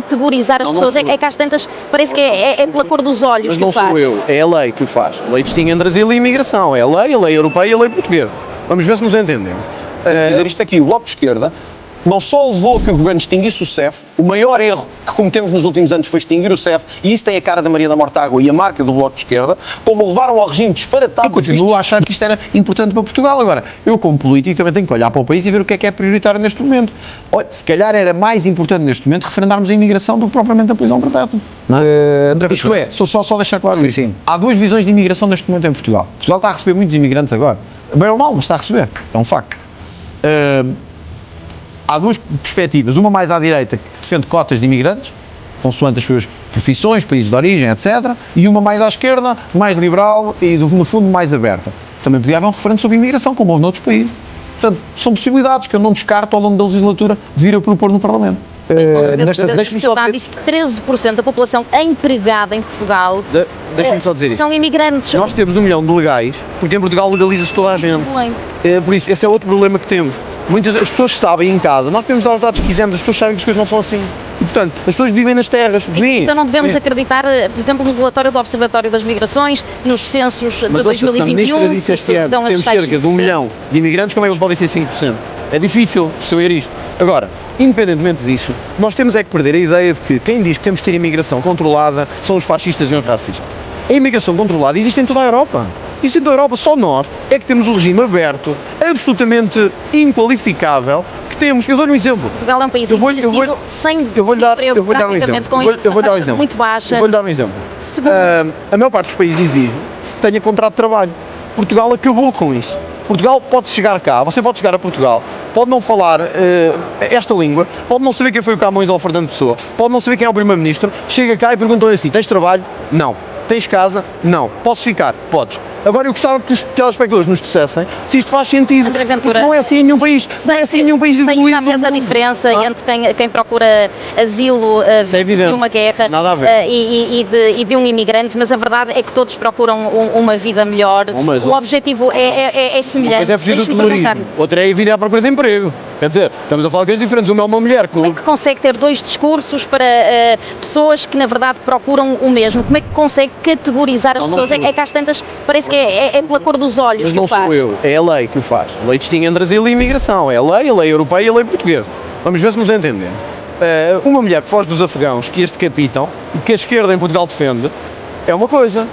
categorizar as pessoas? É que às tantas parece que é pela cor dos olhos Mas que o não faz. sou eu, é a lei que o faz. A lei distingue entre asilo e imigração. É a lei europeia e a lei portuguesa. Vamos ver se nos entendemos. Dizer isto aqui, o Bloco de Esquerda não só levou a que o Governo extinguisse o CEF, o maior erro que cometemos nos últimos anos foi extinguir o CEF, e isso tem a cara da Maria da Mortágua e a marca do Bloco de Esquerda, como levaram ao regime disparatado. E continuo a achar que isto era importante para Portugal. Agora, eu como político também tenho que olhar para o país e ver o que é prioritário neste momento. Olha, se calhar era mais importante neste momento referendarmos a imigração do que propriamente a prisão perpétua. Isto é, só deixar claro isso. Sim. Há duas visões de imigração neste momento em Portugal. Portugal está a receber muitos imigrantes agora. Bem ou mal, mas está a receber. É um facto. Há duas perspectivas, uma mais à direita, que defende cotas de imigrantes, consoante as suas profissões, países de origem, etc., e uma mais à esquerda, mais liberal e, no fundo, mais aberta. Também podia haver um referendo sobre imigração, como houve noutros países. Portanto, são possibilidades que eu não descarto ao longo da legislatura de vir a propor no Parlamento. A sociedade disse que 13% da população empregada em Portugal Deixa-me só dizer isto. são imigrantes. Nós temos 1 milhão de legais, porque em Portugal legaliza-se toda a gente. Por isso, esse é outro problema que temos. Muitas as pessoas sabem em casa, nós podemos dar os dados que quisermos, as pessoas sabem que as coisas não são assim. E, portanto, as pessoas vivem nas terras. Então não devemos acreditar, por exemplo, no relatório do Observatório das Migrações, nos censos de 2021, a ministra disse este ano que temos cerca de 1 milhão de imigrantes, como é que eles podem ser 5%? É difícil perceber isto. Agora, independentemente disso, nós temos é que perder a ideia de que quem diz que temos de ter imigração controlada são os fascistas e os racistas. A imigração controlada existe em toda a Europa. Existe em toda a Europa, só nós é que temos um regime aberto, absolutamente inqualificável, que temos. Eu dou-lhe um exemplo. Portugal é um país envelhecido, sem eu vou dar um exemplo. muito baixa. Eu vou-lhe dar um exemplo. Segundo, A maior parte dos países exige que se tenha contrato de trabalho. Portugal acabou com isso. Portugal pode chegar cá, você pode chegar a Portugal, pode não falar esta língua, pode não saber quem foi o Camões ou o Fernando Pessoa, pode não saber quem é o Primeiro-Ministro, chega cá e perguntam assim, tens trabalho? Não. Tens casa? Não. Podes ficar? Podes. Agora eu gostava que os telespectadores nos dissessem se isto faz sentido. André Ventura, não é assim em nenhum país. Não é assim em nenhum país evoluído. Já fez a diferença entre quem procura asilo de uma guerra e de um imigrante, mas a verdade é que todos procuram uma vida melhor. O objetivo é semelhante. Mas é fugir do terrorismo. Outra é vir à procura de emprego. Quer dizer, estamos a falar de coisas diferentes. Uma é uma mulher. Como é que consegue ter dois discursos para pessoas que na verdade procuram o mesmo? Como é que consegue categorizar as pessoas? É que às tantas parece que é pela cor dos olhos. Mas que o faz. Não sou eu, é a lei que o faz. A lei distingue entre asilo e imigração. É a lei europeia e a lei portuguesa. Vamos ver se nos entendemos. Uma mulher que foge dos afegãos que este decapitam, e que a esquerda em Portugal defende, é uma coisa.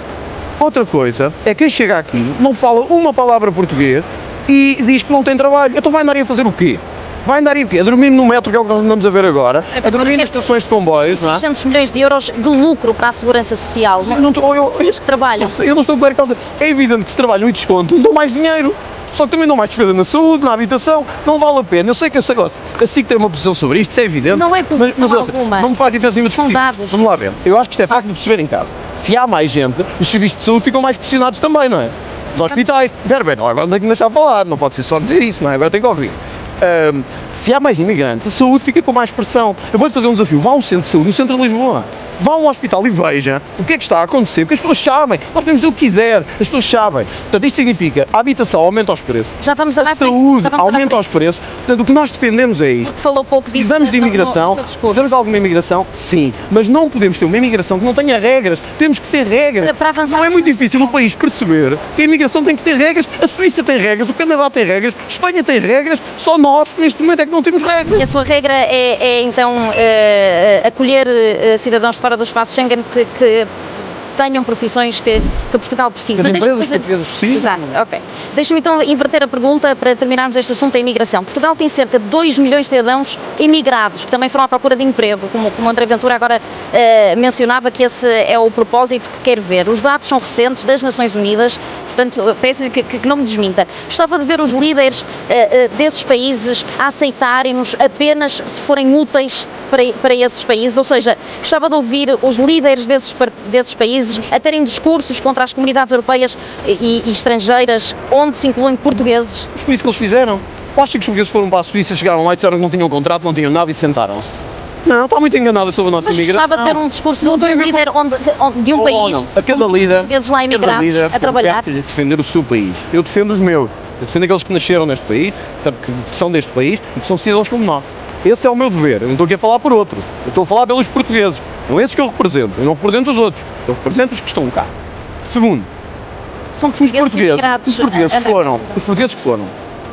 Outra coisa é quem chega aqui, não fala uma palavra português e diz que não tem trabalho. Então vai andar aí a fazer o quê? Vai andar aí o quê? A dormir no metro, que é o que nós andamos a ver agora, a dormir nas estações de comboios, não é? 600 milhões de euros de lucro para a segurança social. Pessoas que trabalham. Eu não estou a causa. É evidente que se trabalham e desconto, dão mais dinheiro. Só que também dão mais despesa na saúde, na habitação, não vale a pena. Eu sei que esse negócio, assim que tem uma posição sobre isto, isso é evidente. Não é posição mas alguma. Não me faz diferença nenhuma discutir. São dados. Vamos lá ver. Eu acho que isto é fácil de perceber em casa. Se há mais gente, os serviços de saúde ficam mais pressionados também, não é? Os hospitais. Agora não tenho que deixar falar, não pode ser só dizer isso, não é? Agora tenho que ouvir. Se há mais imigrantes, a saúde fica com mais pressão. Eu vou-lhe fazer um desafio. Vá a um centro de saúde, no centro de Lisboa. Vá a um hospital e veja o que é que está a acontecer, porque as pessoas sabem. Nós podemos dizer o que quiser, as pessoas sabem. Portanto, isto significa a habitação aumenta os preços. Já vamos a saúde aumenta os preços. Portanto, o que nós defendemos é isto. Falou pouco disso. Precisamos de imigração, precisamos de alguma imigração, sim. Mas não podemos ter uma imigração que não tenha regras. Temos que ter regras. Para avançar. Não é muito difícil o país perceber que a imigração tem que ter regras. A Suíça tem regras, o Canadá tem regras, a Espanha tem regras. Só nós, neste momento, é que não temos regras. E a sua regra é então acolher cidadãos de fora do espaço Schengen que tenham profissões que Portugal precisa. As empresas portuguesas precisam. Exato, ok. Deixa-me então inverter a pergunta para terminarmos este assunto da imigração. Portugal tem cerca de 2 milhões de cidadãos imigrados, que também foram à procura de emprego, como o André Ventura agora mencionava que esse é o propósito que quer ver. Os dados são recentes das Nações Unidas, portanto, peço-lhe que não me desminta. Gostava de ver os líderes desses países a aceitarem-nos apenas se forem úteis para esses países, ou seja, gostava de ouvir os líderes desses países a terem discursos contra as comunidades europeias e estrangeiras, onde se incluem portugueses. Mas foi isso que eles fizeram. Acho que os portugueses foram para a Suíça, chegaram lá e disseram que não tinham contrato, não tinham nada e sentaram-se. Não, está muito enganada sobre a nossa imigração. Mas gostava de ter um discurso de um líder de um país, a cada líder, portugueses lá imigrados, a trabalhar. De defender o seu país. Eu defendo os meus. Eu defendo aqueles que nasceram neste país, que são deste país e que são cidadãos como nós. Esse é o meu dever. Eu não estou aqui a falar por outros. Eu estou a falar pelos portugueses. Não esses que eu represento. Eu não represento os outros. Eu represento os que estão cá. Segundo, São os portugueses que foram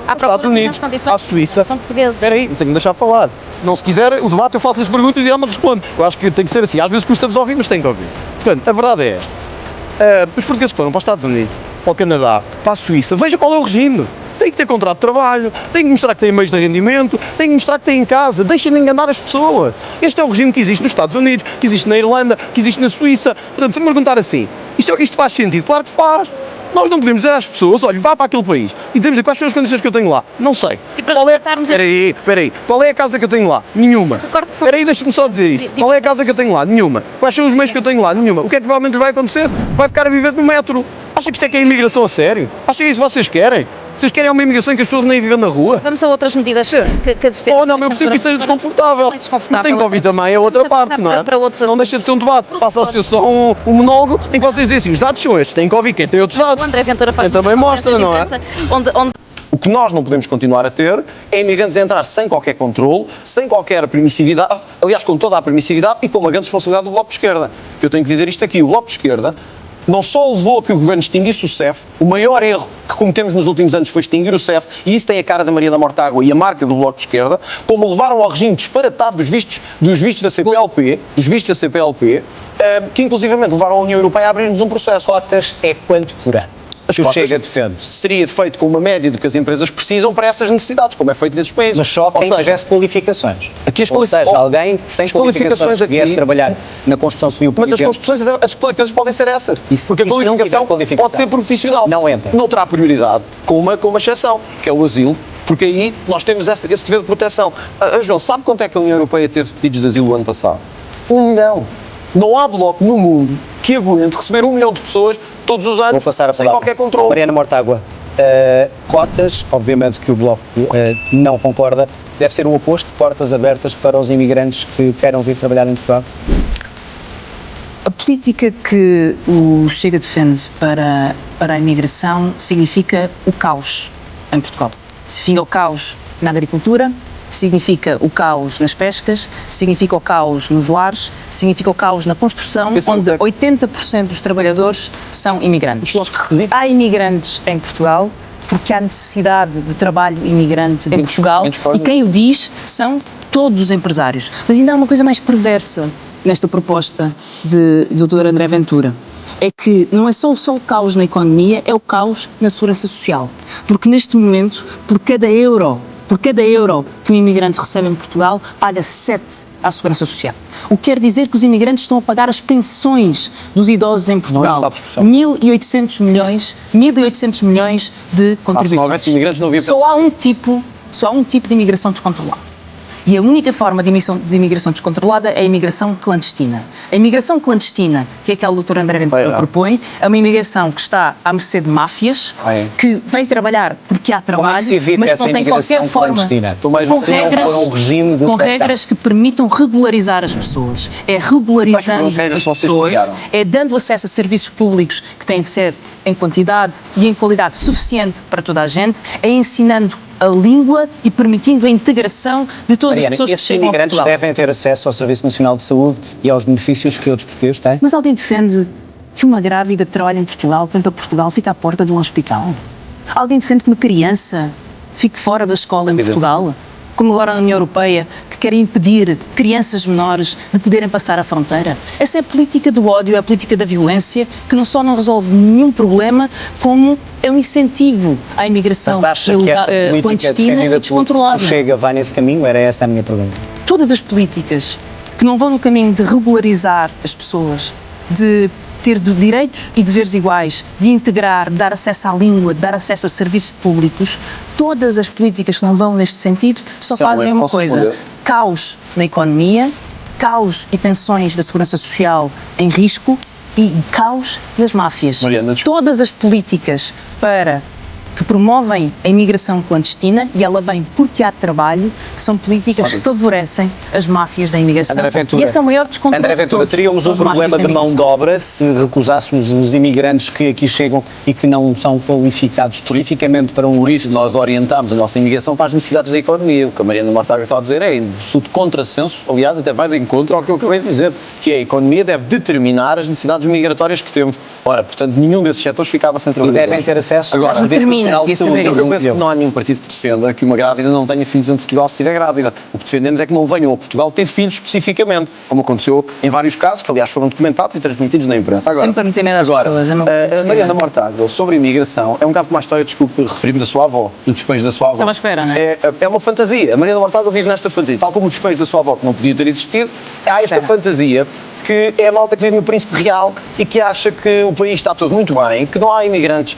à aos procura Estados de Unidos, melhores condições. à Suíça. São portugueses. Espera aí, tenho que deixar falar. Se não se quiser o debate, eu faço as perguntas e ela me responde. Eu acho que tem que ser assim. Às vezes custa-vos ouvir, mas tem que ouvir. Portanto, a verdade é esta. Os portugueses que foram para os Estados Unidos, para o Canadá, para a Suíça, veja qual é o regime. Tem que ter contrato de trabalho, tem que mostrar que tem meios de rendimento, tem que mostrar que tem em casa, deixem de enganar as pessoas. Este é o regime que existe nos Estados Unidos, que existe na Irlanda, que existe na Suíça. Portanto, se me perguntar assim, isto faz sentido? Claro que faz. Nós não podemos dizer às pessoas, olha, vá para aquele país e dizemos quais são as condições que eu tenho lá. Não sei. E para Qual é? tratarmos Espera aí. Qual é a casa que eu tenho lá? Nenhuma. Recordo que são- Espera aí, deixa-me só dizer isto. Qual é a casa que eu tenho lá? Nenhuma. Quais são os meios que eu tenho lá? Nenhuma. O que é que provavelmente vai acontecer? Vai ficar a viver no metro. Acha que isto é imigração a sério? Acha que é isso que vocês querem? Vocês querem uma imigração em que as pessoas nem vivem na rua? Vamos a outras medidas que defendem. Oh não, eu percebo que isso é desconfortável. É desconfortável. Mas tem que ouvir também a outra Vamos parte, passar não é? para outros Não deixa de ser um debate. Passa a ser só um monólogo em que vocês dizem assim, os dados são estes, tem que ouvir quem tem outros O dados. André Ventura faz Eu também muitas mostra, não é? conferências de imprensa onde O que nós não podemos continuar a ter é imigrantes a entrar sem qualquer controle, sem qualquer permissividade, aliás, com toda a permissividade e com uma grande responsabilidade do Bloco de Esquerda. Eu tenho que dizer isto aqui, o Bloco de Esquerda não só levou a que o Governo extinguisse o CEF, o maior erro que cometemos nos últimos anos foi extinguir o CEF, e isso tem a cara da Maria da Mortágua e a marca do Bloco de Esquerda, como levaram ao regime disparatado dos vistos da CPLP, que inclusivamente levaram a União Europeia a abrir-nos um processo. Cotas é quanto por ano? As Que o cotas Chega defende. seria feito com uma média do que as empresas precisam para essas necessidades, como é feito nesses países. Mas só Ou quem seja, tivesse qualificações. aqui as Ou seja, qualificações- alguém sem as qualificações qualificações que viesse aqui- trabalhar na construção civil, por Mas as exemplo. construções, as qualificações podem ser essas. Porque a isso não qualificação tiver qualificação, pode ser profissional. não entra. Não terá prioridade, com uma exceção, que é o asilo, porque aí nós temos esse dever de proteção. João, sabe quanto é que a União Europeia teve pedidos de asilo o ano passado? 1 milhão. Não há bloco no mundo que aguente receber 1 milhão de pessoas todos os anos Vou passar a sem palavra. qualquer controle. Mariana Mortágua, cotas, obviamente que o Bloco não concorda, deve ser o oposto, portas abertas para os imigrantes que queiram vir trabalhar em Portugal. A política que o Chega defende para a imigração significa o caos em Portugal. Significa o caos na agricultura, significa o caos nas pescas, significa o caos nos lares, significa o caos na construção, onde 80% dos trabalhadores são imigrantes. Há imigrantes em Portugal porque há necessidade de trabalho imigrante em Portugal e quem o diz são todos os empresários. Mas ainda há uma coisa mais perversa nesta proposta de Dr. André Ventura. É que não é só o caos na economia, é o caos na segurança social. Porque neste momento, por cada euro que um imigrante recebe em Portugal, paga 7 à segurança social. O que quer dizer que os imigrantes estão a pagar as pensões dos idosos em Portugal. 1.800 milhões de contribuições. Se não houvesse imigrantes, não havia Só há um tipo de imigração descontrolada. E a única forma de imigração descontrolada é a imigração clandestina. A imigração clandestina, que é aquela que o Dr. André Ventura propõe, é uma imigração que está à mercê de máfias, que vem trabalhar porque há trabalho, mas que não tem qualquer forma, com regras que permitam regularizar as pessoas. É regularizando as pessoas, é dando acesso a serviços públicos que têm que ser em quantidade e em qualidade suficiente para toda a gente, é ensinando a língua e permitindo a integração de todas as pessoas que esses chegam a imigrantes Portugal. devem ter acesso ao Serviço Nacional de Saúde e aos benefícios que outros portugueses têm? Mas alguém defende que uma grávida que trabalha em Portugal, vem para Portugal, fica à porta de um hospital? Alguém defende que uma criança fique fora da escola em Portugal? Como agora na União Europeia, que querem impedir crianças menores de poderem passar a fronteira? Essa é a política do ódio, é a política da violência, que não só não resolve nenhum problema, como é um incentivo à imigração Mas acha que esta política clandestina e defendida descontrolada. por Chega vai nesse caminho? Era essa a minha pergunta. Todas as políticas que não vão no caminho de regularizar as pessoas, de ter direitos e deveres iguais, de integrar, de dar acesso à língua, de dar acesso a serviços públicos, todas as políticas que não vão neste sentido só fazem uma coisa: caos na economia, caos e pensões da segurança social em risco e caos das máfias. Mariana, Todas as políticas para que promovem a imigração clandestina, e ela vem porque há trabalho, são políticas que favorecem as máfias da imigração. André Ventura, e esse é o maior descontrole. André Ventura, teríamos um problema de mão de obra se recusássemos os imigrantes que aqui chegam e que não são qualificados especificamente para um... Por isso nós orientamos a nossa imigração para as necessidades da economia. O que a Mariana Mortágua está a dizer é em absoluto contrassenso, aliás, até vai de encontro ao que eu acabei de dizer, que a economia deve determinar as necessidades migratórias que temos. Ora, portanto, nenhum desses setores ficava sem E trabalhadores. devem ter acesso Agora, a serviços termina, nacional de devia saúde. saber Eu penso que não há nenhum partido que defenda que uma grávida não tenha filhos em Portugal se estiver grávida. O que defendemos é que não venham a Portugal ter filhos especificamente, como aconteceu em vários casos, que aliás foram documentados e transmitidos na imprensa. Agora, Sempre para meter medo às pessoas, é uma a Mariana Mortágua, sobre imigração, é um bocado como a história, desculpe, referir-me da sua avó, do despejo da sua avó. Estava à espera, não é? É uma fantasia. A Mariana Mortágua vive nesta fantasia. Tal como o despejo da sua avó, que não podia ter existido, há esta Espera. fantasia que é a malta que vive no Príncipe Real e que acha que o país está tudo muito bem, que não há imigrantes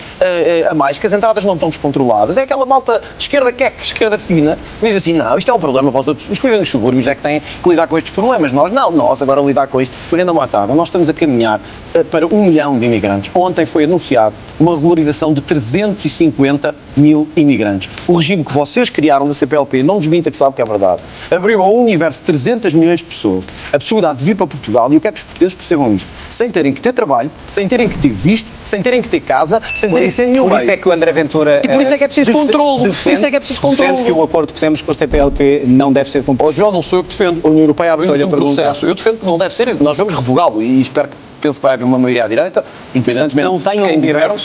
a mais, que as entradas não estão descontroladas. É aquela malta de esquerda queque, esquerda fina, que diz assim, não, isto é um problema para os outros. Os que vivem nos subúrbios é que têm que lidar com estes problemas. Nós não, nós agora lidar com isto. Mariana Mortágua, nós estamos a caminhar para 1 milhão de imigrantes. Ontem foi anunciado uma regularização de 350 mil imigrantes. O regime que vocês criaram da CPLP, não desminta que sabe que é verdade, abriu ao universo de 300 milhões de pessoas a possibilidade de vir para Portugal, e eu quero que os portugueses percebam isto, sem terem que ter trabalho, sem terem que ter visto, sem terem que ter casa, sem terem que ter nenhum Por isso é que o André Ventura... E por isso é que é preciso controlo. Por isso é que é preciso controlo. Defende que o acordo que fizemos com a CPLP não deve ser cumprido. Ó João, não sou eu que defendo. A União Europeia abriu Estou-lhe um a perguntar. processo. Eu defendo que não deve ser. Nós vamos revogá-lo e espero que penso que vai haver uma maioria à direita, independentemente Não de tenham quem um direito...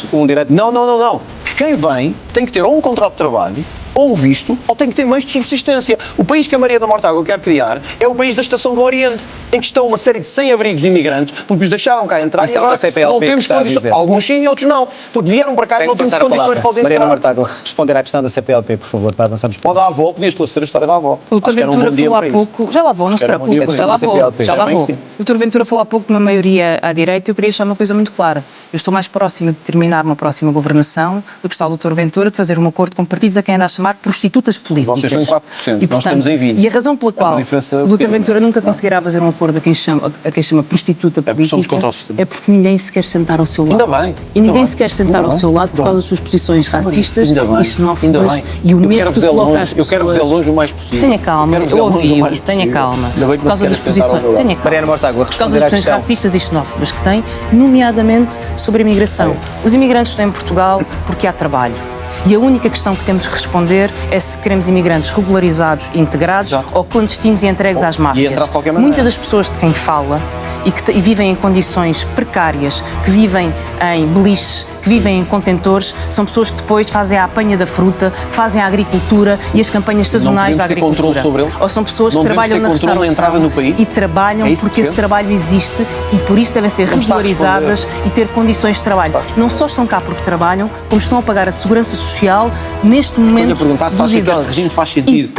Não. Quem vem tem que ter ou um contrato de trabalho, ou um visto, ou tem que ter meios de subsistência. O país que a Mariana Mortágua quer criar é o país da Estação do Oriente, em que estão uma série de 100 abrigos de imigrantes, porque os deixaram cá entrar Isso e é o que agora a CPLP não temos está a condições. dizer. Alguns sim e outros não. Porque vieram para cá e Tenho não que temos passar a condições palavra. para os entrar. Mariana Mortágua, responder à questão da CPLP, por favor, para avançarmos. Ou da avó, podia esclarecer a história da avó. O Dr. Acho que era um Ventura bom dia falou há para isso. pouco, já lá vou, não se Acho que era um bom preocupe, dia já para lá isso. vou, CPLP, já lá bem vou. que sim. O Dr. Ventura falou há pouco de uma maioria à direita, eu queria deixar uma coisa muito clara. Eu estou mais próxima de terminar uma próxima governação do que está o Dr. Ventura de fazer um acordo com partidos a quem anda a chamar prostitutas políticas. Vocês têm 4%, E, nós portanto, estamos em 20%. E a razão pela qual uma diferença o Dr. pequena. Ventura nunca conseguirá fazer um acordo a quem chama prostituta porque somos política contra o sistema. é porque ninguém se quer sentar ao seu lado. Ainda bem. E ninguém Ainda se quer bem. sentar Ainda ao bem. seu lado por causa das suas posições racistas Ainda bem. e xenófobas Ainda bem. e o Eu medo quero que vê-lo coloca longe. às Eu quero pessoas. vê-lo longe o mais possível. Tenha calma, Quero eu vê-lo longe o ouvi, mais tenha possível. calma. Ainda bem que Por não causa se das quer sentar ao posições, meu lado. tenha calma. Mariana Mortágua, Por causa responder à das posições questão. racistas e xenófobas que tem, nomeadamente sobre a imigração. Os imigrantes estão em Portugal porque há trabalho. E a única questão que temos de responder é se queremos imigrantes regularizados, integrados ou clandestinos e entregues às máfias. entrar de qualquer maneira. Muitas das pessoas de quem fala e vivem em condições precárias, que vivem em beliches, que vivem em contentores, são pessoas que depois fazem a apanha da fruta, que fazem a agricultura e as campanhas sazonais da podemos ter agricultura. controle sobre eles? Ou são pessoas Não que devemos trabalham ter na controle na restauração entrada no país? e trabalham É isso que porque esse defende? trabalho existe e por isso devem ser Não está a regularizadas e ter condições de trabalho. Não só estão cá porque trabalham, como estão a pagar a segurança social neste momento perguntar se dos acha que este idosos. regime faz sentido. E